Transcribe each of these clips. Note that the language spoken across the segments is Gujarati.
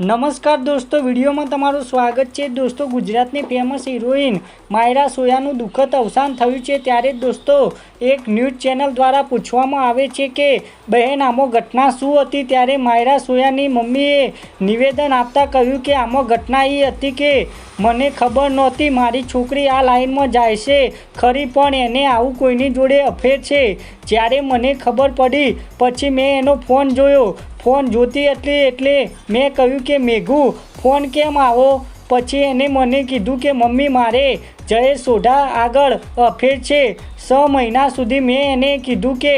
નમસ્કાર દોસ્તો, વિડીયોમાં તમારું સ્વાગત છે। દોસ્તો, ગુજરાતની ફેમસ હિરોઈન માયરા સોયાનું દુઃખદ અવસાન થયું છે। ત્યારે દોસ્તો એક ન્યૂઝ ચેનલ દ્વારા પૂછવામાં આવે છે કે બહેન આમાં ઘટના શું હતી। ત્યારે માયરા સોયાની મમ્મીએ નિવેદન આપતા કહ્યું કે આમાં ઘટના એ હતી કે મને ખબર નહોતી મારી છોકરી આ લાઈનમાં જાય છે ખરી, પણ એને આવું કોઈની જોડે અફેર છે। જ્યારે મને ખબર પડી પછી મેં એનો ફોન જોયો। ફોન જોતી હતી એટલે મેં કહ્યું કે મેઘુ ફોન કેમ આવો। પછી એને મને કીધું કે મમ્મી મારે જયેશ સોઢા આગળ અફેર છે। 6 મહિના સુધી મેં એને કીધું કે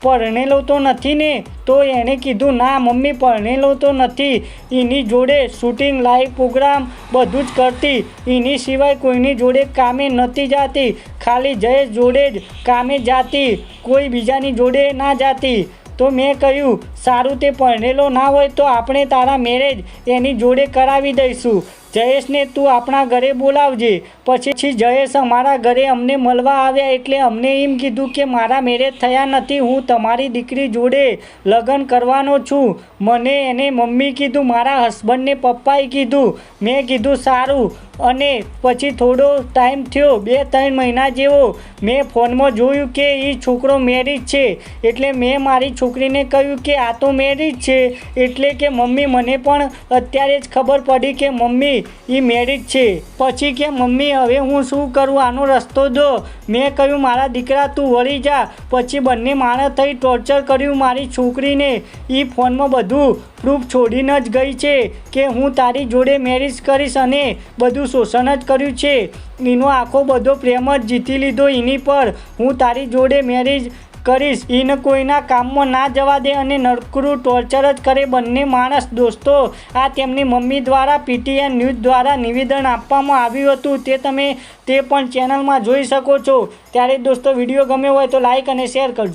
પરણેલો તો નથી ને, તો એણે કીધું ના મમ્મી પરણેલો તો નથી, એની જોડે શૂટિંગ લાઈવ પ્રોગ્રામ બધું જ કરતી, એની સિવાય કોઈની જોડે કામે નથી જાતી, ખાલી જયેશ જોડે જ કામે જાતી, કોઈ બીજાની જોડે ના જાતી। તો મેં કહ્યું સારું, તે પરણેલો ના હોય તો આપણે તારા મેરેજ એની જોડે કરાવી દઈશું। જયેશને તું આપણા ઘરે બોલાવજે। પછી જયેશ અમારા ઘરે અમને મળવા આવ્યા એટલે અમને એમ કીધું કે મારા મેરેજ થયા નથી, હું તમારી દીકરી જોડે લગ્ન કરવાનો છું। મને એને મમ્મી કીધું, મારા હસબન્ડને પપ્પાએ કીધું। મેં કીધું સારું। અને પછી થોડો ટાઈમ થયો, 2-3 મહિના જેવો, મેં ફોનમાં જોયું કે એ છોકરો મેરિજ છે। એટલે મેં મારી છોકરીને કહ્યું કે આ તો મેરિજ છે। એટલે કે મમ્મી મને પણ અત્યારે જ ખબર પડી કે મમ્મી એ મેરિજ છે। પછી કે મમ્મી હવે હું શું કરું, આનો રસ્તો દો। મેં કહ્યું મારા દીકરા તું વળી જા। પછી બંને માણસ થઈ ટોર્ચર કર્યું મારી છોકરીને। એ ફોનમાં બધું પ્રૂફ છોડીને જ ગઈ છે કે હું તારી જોડે મેરેજ કરીશ અને બધું શોષણ જ કર્યું છે। એનો આખો બધો પ્રેમ જ જીતી લીધો એની પર, હું તારી જોડે મેરેજ કરીશ, એને કોઈના કામમાં ના જવા દે અને નરકરું ટોર્ચર જ કરે બંને માણસ। દોસ્તો, આ તેમની મમ્મી દ્વારા PTN ન્યૂઝ દ્વારા નિવેદન આપવામાં આવ્યું હતું, તે તમે તે પણ ચેનલમાં જોઈ શકો છો। ત્યારે દોસ્તો, વિડીયો ગમ્યો હોય તો લાઈક અને શેર કરજો।